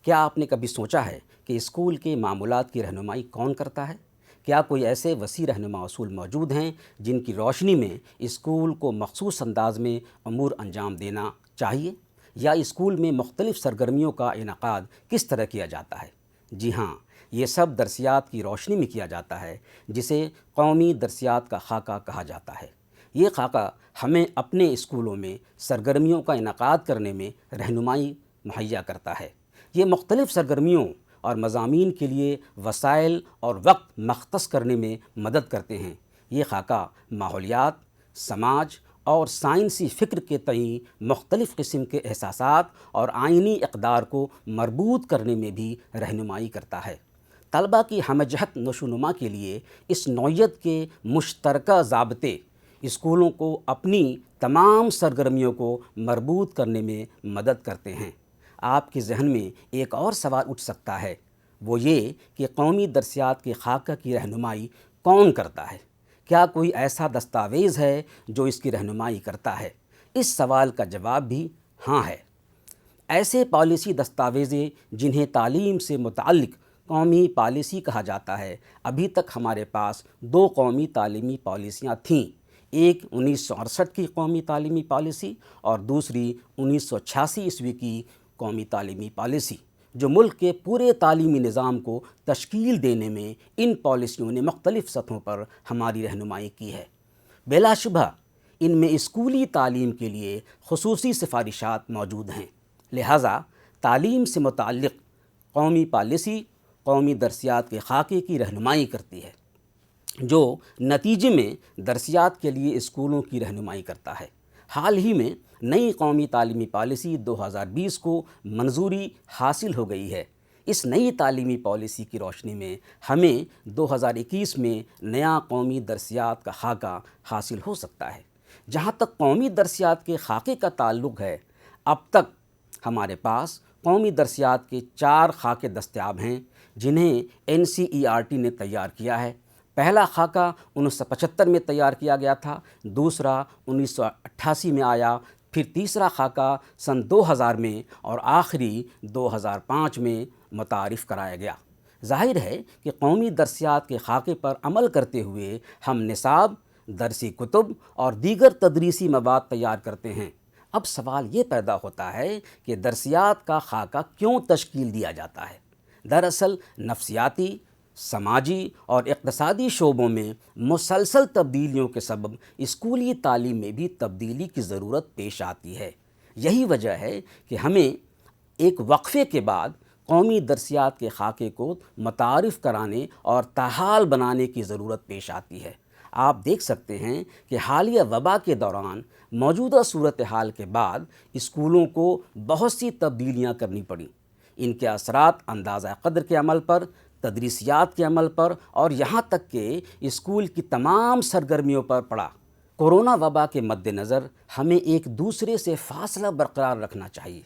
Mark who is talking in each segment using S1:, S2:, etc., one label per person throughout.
S1: کیا آپ نے کبھی سوچا ہے کہ اسکول کے معمولات کی رہنمائی کون کرتا ہے؟ کیا کوئی ایسے وسیع رہنما اصول موجود ہیں جن کی روشنی میں اسکول کو مخصوص انداز میں امور انجام دینا چاہیے؟ یا اسکول میں مختلف سرگرمیوں کا انعقاد کس طرح کیا جاتا ہے؟ جی ہاں، یہ سب درسیات کی روشنی میں کیا جاتا ہے، جسے قومی درسیات کا خاکہ کہا جاتا ہے۔ یہ خاکہ ہمیں اپنے اسکولوں میں سرگرمیوں کا انعقاد کرنے میں رہنمائی مہیا کرتا ہے۔ یہ مختلف سرگرمیوں اور مضامین کے لیے وسائل اور وقت مختص کرنے میں مدد کرتے ہیں۔ یہ خاکہ ماحولیات، سماج اور سائنسی فکر کے تئیں مختلف قسم کے احساسات اور آئینی اقدار کو مربوط کرنے میں بھی رہنمائی کرتا ہے۔ طلباء کی ہمہ جہت نشوونما کے لیے اس نوعیت کے مشترکہ ضابطے اسکولوں کو اپنی تمام سرگرمیوں کو مربوط کرنے میں مدد کرتے ہیں۔ آپ کے ذہن میں ایک اور سوال اٹھ سکتا ہے، وہ یہ کہ قومی درسیات کے خاکہ کی رہنمائی کون کرتا ہے؟ کیا کوئی ایسا دستاویز ہے جو اس کی رہنمائی کرتا ہے؟ اس سوال کا جواب بھی ہاں ہے۔ ایسے پالیسی دستاویزیں جنہیں تعلیم سے متعلق قومی پالیسی کہا جاتا ہے، ابھی تک ہمارے پاس 2 قومی تعلیمی پالیسیاں تھیں، ایک 1968 کی قومی تعلیمی پالیسی اور دوسری 1986 عیسوی کی قومی تعلیمی پالیسی، جو ملک کے پورے تعلیمی نظام کو تشکیل دینے میں ان پالیسیوں نے مختلف سطحوں پر ہماری رہنمائی کی ہے۔ بلا شبہ ان میں اسکولی تعلیم کے لیے خصوصی سفارشات موجود ہیں، لہٰذا تعلیم سے متعلق قومی پالیسی قومی درسیات کے خاکے کی رہنمائی کرتی ہے، جو نتیجے میں درسیات کے لیے اسکولوں کی رہنمائی کرتا ہے۔ حال ہی میں نئی قومی تعلیمی پالیسی 2020 کو منظوری حاصل ہو گئی ہے۔ اس نئی تعلیمی پالیسی کی روشنی میں ہمیں 2021 میں نیا قومی درسیات کا خاکہ حاصل ہو سکتا ہے۔ جہاں تک قومی درسیات کے خاکے کا تعلق ہے، اب تک ہمارے پاس قومی درسیات کے 4 خاکے دستیاب ہیں جنہیں NCERT نے تیار کیا ہے۔ پہلا خاکہ 1975 میں تیار کیا گیا تھا، دوسرا 1988 میں آیا، پھر تیسرا خاکہ سن 2000 میں اور آخری 2005 میں متعارف کرایا گیا۔ ظاہر ہے کہ قومی درسیات کے خاکے پر عمل کرتے ہوئے ہم نصاب، درسی کتب اور دیگر تدریسی مواد تیار کرتے ہیں۔ اب سوال یہ پیدا ہوتا ہے کہ درسیات کا خاکہ کیوں تشکیل دیا جاتا ہے؟ دراصل نفسیاتی، سماجی اور اقتصادی شعبوں میں مسلسل تبدیلیوں کے سبب اسکولی تعلیم میں بھی تبدیلی کی ضرورت پیش آتی ہے۔ یہی وجہ ہے کہ ہمیں ایک وقفے کے بعد قومی درسیات کے خاکے کو متعارف کرانے اور تحال بنانے کی ضرورت پیش آتی ہے۔ آپ دیکھ سکتے ہیں کہ حالیہ وبا کے دوران موجودہ صورتحال کے بعد اسکولوں کو بہت سی تبدیلیاں کرنی پڑیں۔ ان کے اثرات اندازہ قدر کے عمل پر، تدریسیات کے عمل پر اور یہاں تک کہ اسکول کی تمام سرگرمیوں پر پڑا۔ کورونا وبا کے مد نظر ہمیں ایک دوسرے سے فاصلہ برقرار رکھنا چاہیے۔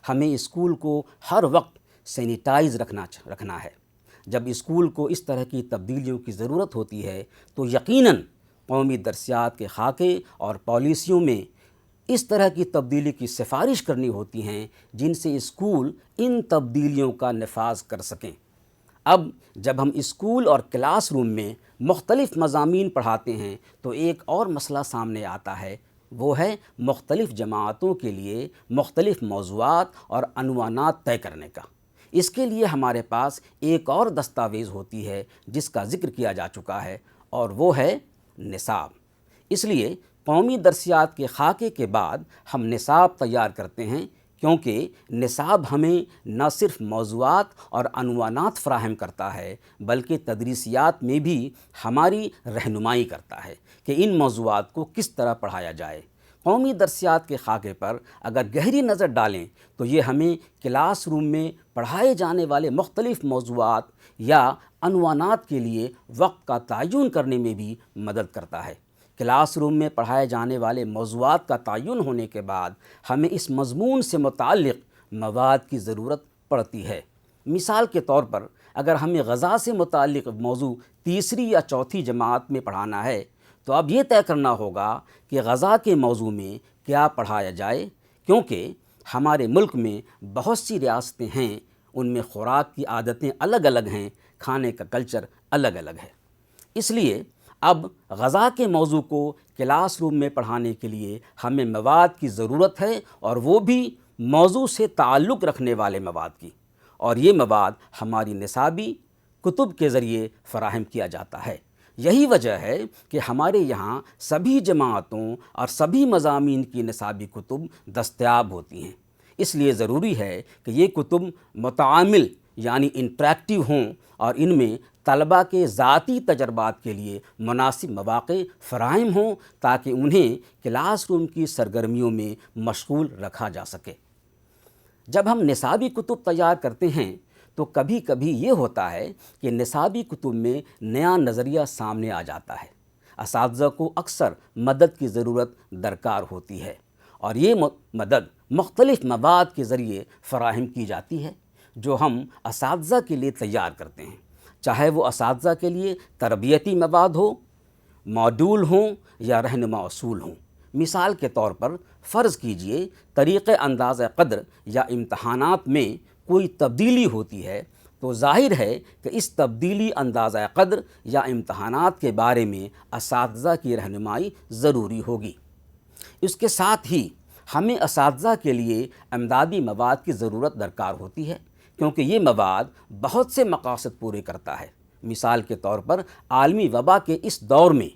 S1: ہمیں اسکول کو ہر وقت سینیٹائز رکھنا ہے۔ جب اسکول کو اس طرح کی تبدیلیوں کی ضرورت ہوتی ہے تو یقیناً قومی درسیات کے خاکے اور پالیسیوں میں اس طرح کی تبدیلی کی سفارش کرنی ہوتی ہیں جن سے اسکول ان تبدیلیوں کا نفاذ کر سکیں۔ اب جب ہم اسکول اور کلاس روم میں مختلف مضامین پڑھاتے ہیں تو ایک اور مسئلہ سامنے آتا ہے، وہ ہے مختلف جماعتوں کے لیے مختلف موضوعات اور عنوانات طے کرنے کا۔ اس کے لیے ہمارے پاس ایک اور دستاویز ہوتی ہے جس کا ذکر کیا جا چکا ہے، اور وہ ہے نصاب۔ اس لیے قومی درسیات کے خاکے کے بعد ہم نصاب تیار کرتے ہیں، کیونکہ نصاب ہمیں نہ صرف موضوعات اور عنوانات فراہم کرتا ہے بلکہ تدریسیات میں بھی ہماری رہنمائی کرتا ہے کہ ان موضوعات کو کس طرح پڑھایا جائے۔ قومی درسیات کے خاکے پر اگر گہری نظر ڈالیں تو یہ ہمیں کلاس روم میں پڑھائے جانے والے مختلف موضوعات یا عنوانات کے لیے وقت کا تعین کرنے میں بھی مدد کرتا ہے۔ کلاس روم میں پڑھائے جانے والے موضوعات کا تعین ہونے کے بعد ہمیں اس مضمون سے متعلق مواد کی ضرورت پڑتی ہے۔ مثال کے طور پر اگر ہمیں غذا سے متعلق موضوع تیسری یا چوتھی جماعت میں پڑھانا ہے تو اب یہ طے کرنا ہوگا کہ غذا کے موضوع میں کیا پڑھایا جائے، کیونکہ ہمارے ملک میں بہت سی ریاستیں ہیں، ان میں خوراک کی عادتیں الگ الگ ہیں، کھانے کا کلچر الگ الگ ہے۔ اس لیے اب غذا کے موضوع کو کلاس روم میں پڑھانے کے لیے ہمیں مواد کی ضرورت ہے، اور وہ بھی موضوع سے تعلق رکھنے والے مواد کی، اور یہ مواد ہماری نصابی کتب کے ذریعے فراہم کیا جاتا ہے۔ یہی وجہ ہے کہ ہمارے یہاں سبھی جماعتوں اور سبھی مضامین کی نصابی کتب دستیاب ہوتی ہیں۔ اس لیے ضروری ہے کہ یہ کتب متعامل یعنی انٹریکٹیو ہوں، اور ان میں طلباء کے ذاتی تجربات کے لیے مناسب مواقع فراہم ہوں، تاکہ انہیں کلاس روم کی سرگرمیوں میں مشغول رکھا جا سکے۔ جب ہم نصابی کتب تیار کرتے ہیں تو کبھی کبھی یہ ہوتا ہے کہ نصابی کتب میں نیا نظریہ سامنے آ جاتا ہے۔ اساتذہ کو اکثر مدد کی ضرورت درکار ہوتی ہے، اور یہ مدد مختلف مواد کے ذریعے فراہم کی جاتی ہے جو ہم اساتذہ کے لیے تیار کرتے ہیں، چاہے وہ اساتذہ کے لیے تربیتی مواد ہو، ماڈیول ہوں یا رہنما اصول ہوں۔ مثال کے طور پر فرض کیجئے طریقۂ انداز قدر یا امتحانات میں کوئی تبدیلی ہوتی ہے، تو ظاہر ہے کہ اس تبدیلی انداز قدر یا امتحانات کے بارے میں اساتذہ کی رہنمائی ضروری ہوگی۔ اس کے ساتھ ہی ہمیں اساتذہ کے لیے امدادی مواد کی ضرورت درکار ہوتی ہے، کیونکہ یہ مواد بہت سے مقاصد پورے کرتا ہے۔ مثال کے طور پر عالمی وبا کے اس دور میں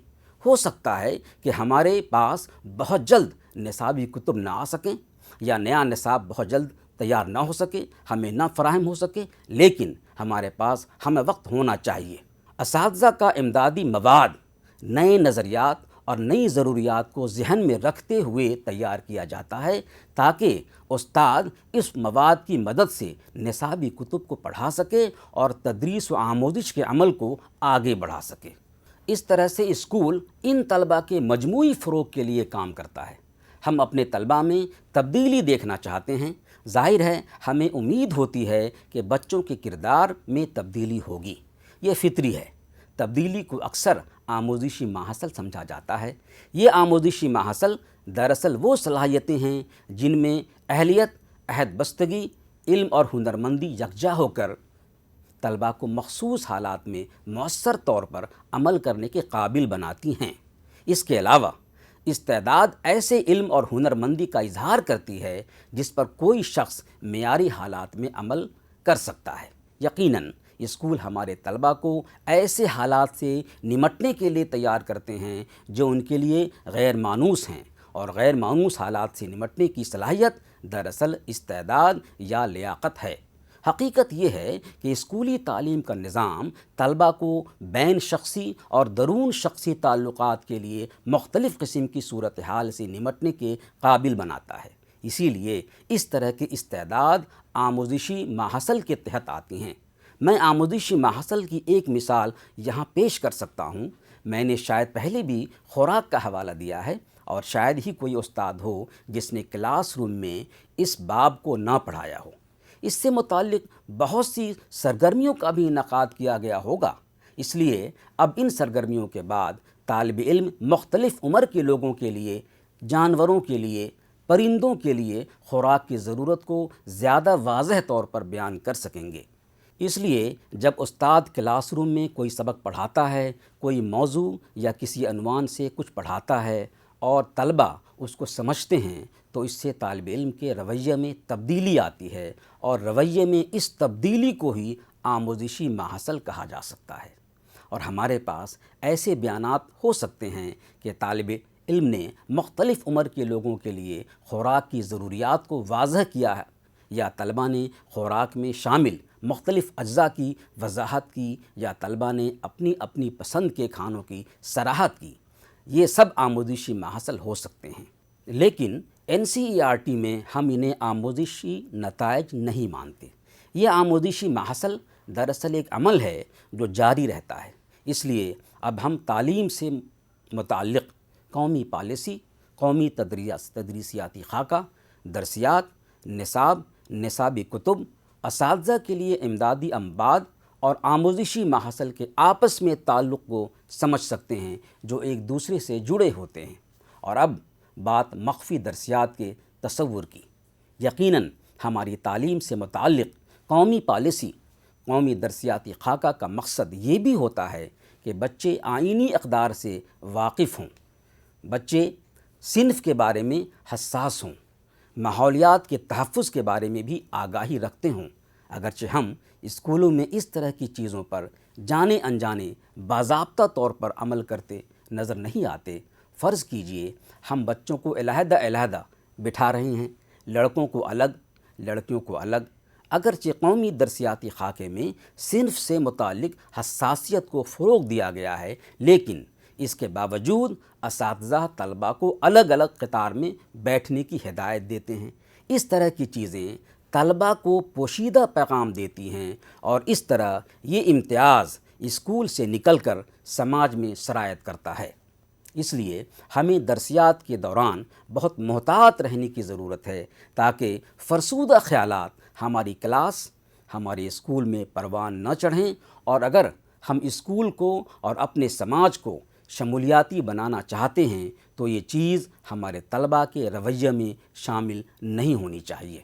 S1: ہو سکتا ہے کہ ہمارے پاس بہت جلد نصابی کتب نہ آ سکیں، یا نیا نصاب بہت جلد تیار نہ ہو سکے، ہمیں نہ فراہم ہو سکے، لیکن ہمارے پاس ہمیں وقت ہونا چاہیے۔ اساتذہ کا امدادی مواد نئے نظریات اور نئی ضروریات کو ذہن میں رکھتے ہوئے تیار کیا جاتا ہے، تاکہ استاد اس مواد کی مدد سے نصابی کتب کو پڑھا سکے اور تدریس و آموزش کے عمل کو آگے بڑھا سکے۔ اس طرح سے اسکول ان طلباء کے مجموعی فروغ کے لیے کام کرتا ہے۔ ہم اپنے طلباء میں تبدیلی دیکھنا چاہتے ہیں۔ ظاہر ہے ہمیں امید ہوتی ہے کہ بچوں کے کردار میں تبدیلی ہوگی۔ یہ فطری ہے۔ تبدیلی کو اکثر آموزشی ماحصل سمجھا جاتا ہے۔ یہ آموزشی ماحصل دراصل وہ صلاحیتیں ہیں جن میں اہلیت، عہد بستگی، علم اور ہنرمندی یکجا ہو کر طلباء کو مخصوص حالات میں مؤثر طور پر عمل کرنے کے قابل بناتی ہیں۔ اس کے علاوہ استعداد ایسے علم اور ہنرمندی کا اظہار کرتی ہے جس پر کوئی شخص معیاری حالات میں عمل کر سکتا ہے۔ یقیناً اسکول ہمارے طلباء کو ایسے حالات سے نمٹنے کے لیے تیار کرتے ہیں جو ان کے لیے غیر مانوس ہیں، اور غیر مانوس حالات سے نمٹنے کی صلاحیت دراصل استعداد یا لیاقت ہے۔ حقیقت یہ ہے کہ اسکولی تعلیم کا نظام طلباء کو بین شخصی اور درون شخصی تعلقات کے لیے مختلف قسم کی صورتحال سے نمٹنے کے قابل بناتا ہے۔ اسی لیے اس طرح کے استعداد آموزشی ماحصل کے تحت آتی ہیں۔ میں آموزشی ماحصل کی ایک مثال یہاں پیش کر سکتا ہوں۔ میں نے شاید پہلے بھی خوراک کا حوالہ دیا ہے، اور شاید ہی کوئی استاد ہو جس نے کلاس روم میں اس باب کو نہ پڑھایا ہو۔ اس سے متعلق بہت سی سرگرمیوں کا بھی انعقاد کیا گیا ہوگا۔ اس لیے اب ان سرگرمیوں کے بعد طالب علم مختلف عمر کے لوگوں کے لیے، جانوروں کے لیے، پرندوں کے لیے خوراک کی ضرورت کو زیادہ واضح طور پر بیان کر سکیں گے۔ اس لیے جب استاد کلاس روم میں کوئی سبق پڑھاتا ہے، کوئی موضوع یا کسی عنوان سے کچھ پڑھاتا ہے اور طلباء اس کو سمجھتے ہیں، تو اس سے طالب علم کے رویے میں تبدیلی آتی ہے، اور رویے میں اس تبدیلی کو ہی آموزشی ماحصل کہا جا سکتا ہے۔ اور ہمارے پاس ایسے بیانات ہو سکتے ہیں کہ طالب علم نے مختلف عمر کے لوگوں کے لیے خوراک کی ضروریات کو واضح کیا ہے، یا طلباء نے خوراک میں شامل مختلف اجزاء کی وضاحت کی، یا طلباء نے اپنی اپنی پسند کے کھانوں کی سراحت کی۔ یہ سب آموزشی ماحصل ہو سکتے ہیں، لیکن NCERT میں ہم انہیں آموزشی نتائج نہیں مانتے۔ یہ آموزشی ماحصل دراصل ایک عمل ہے جو جاری رہتا ہے۔ اس لیے اب ہم تعلیم سے متعلق قومی پالیسی، قومی تدریسیاتی خاکہ، درسیات، نصاب، نصابی کتب، اساتذہ کے لیے امدادی امباد اور آموزشی ماحصل کے آپس میں تعلق کو سمجھ سکتے ہیں جو ایک دوسرے سے جڑے ہوتے ہیں۔ اور اب بات مخفی درسیات کے تصور کی۔ یقیناً ہماری تعلیم سے متعلق قومی پالیسی، قومی درسیاتی خاکہ کا مقصد یہ بھی ہوتا ہے کہ بچے آئینی اقدار سے واقف ہوں، بچے صنف کے بارے میں حساس ہوں، ماحولیات کے تحفظ کے بارے میں بھی آگاہی رکھتے ہوں۔ اگرچہ ہم اسکولوں میں اس طرح کی چیزوں پر جانے انجانے باضابطہ طور پر عمل کرتے نظر نہیں آتے، فرض کیجئے ہم بچوں کو علیحدہ علیحدہ بٹھا رہے ہیں، لڑکوں کو الگ، لڑکیوں کو الگ۔ اگرچہ قومی درسیاتی خاکے میں صنف سے متعلق حساسیت کو فروغ دیا گیا ہے، لیکن اس کے باوجود اساتذہ طلباء کو الگ الگ قطار میں بیٹھنے کی ہدایت دیتے ہیں۔ اس طرح کی چیزیں طلباء کو پوشیدہ پیغام دیتی ہیں اور اس طرح یہ امتیاز اسکول سے نکل کر سماج میں سرایت کرتا ہے۔ اس لیے ہمیں درسیات کے دوران بہت محتاط رہنے کی ضرورت ہے تاکہ فرسودہ خیالات ہماری کلاس، ہمارے اسکول میں پروان نہ چڑھیں، اور اگر ہم اسکول کو اور اپنے سماج کو شمولیاتی بنانا چاہتے ہیں تو یہ چیز ہمارے طلباء کے رویے میں شامل نہیں ہونی چاہیے۔